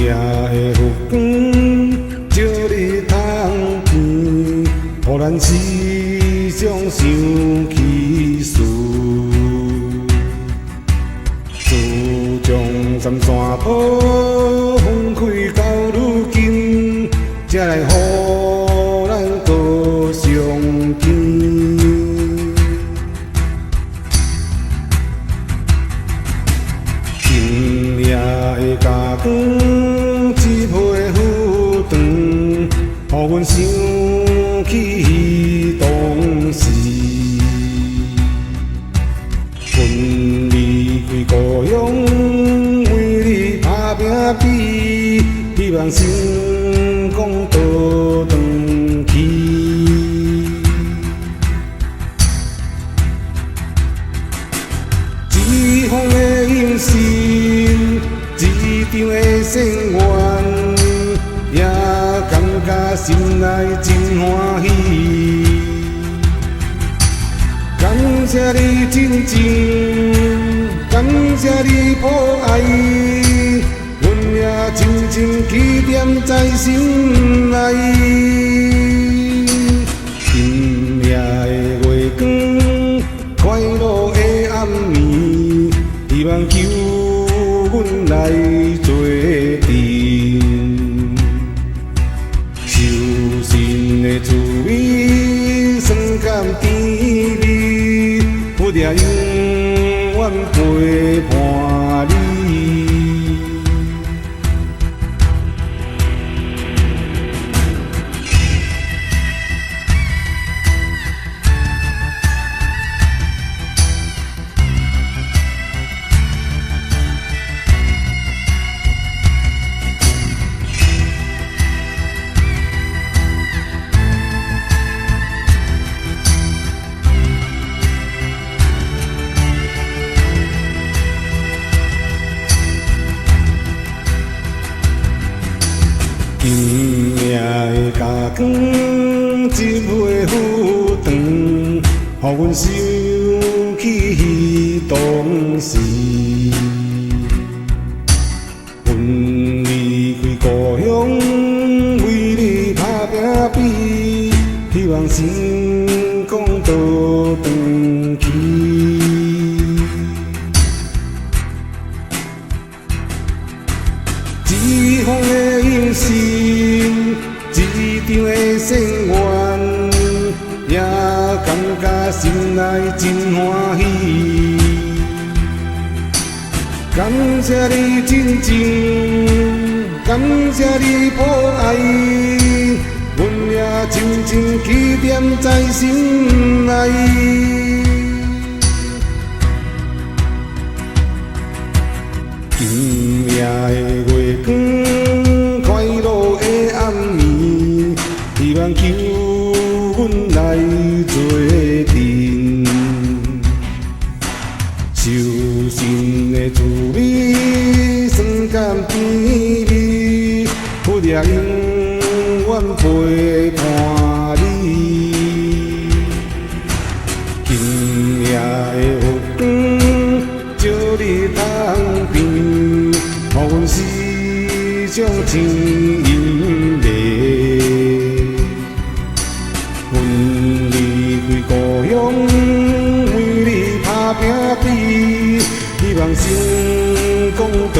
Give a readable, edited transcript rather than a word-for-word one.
夜的月光，照你窗边，予咱时常想起事。自从三山坡风开到如今，才来予咱搁相见。今夜的加光，一杯浮长，予阮想起当时。阮离开故乡，为你打拼比，希望成功倒转去。一方的音信，一场的善缘，也感觉心内真欢喜。感谢你真情，感谢你博爱，阮也深深记念在心内。今夜的月光，快乐的暗暝，希望求阮来做阵。手心的滋味，酸甘甜蜜，不定永远陪伴你。今夜的加光，一杯浮长，予阮想起当时。阮离开故乡，为你打拼比，希望成功倒转去。一方的音信，一场的善缘，也感觉心内真欢喜。感谢你真情，感谢你博爱，阮也深深记念在心内。今夜的月光，快乐的暗暝，希望求阮来做阵。手心的滋味，酸甘甜蜜，不定永远陪伴你。今夜的月光，照你窗边，予阮时常情意迷。阮离开故乡，为你打拼比，希望成功倒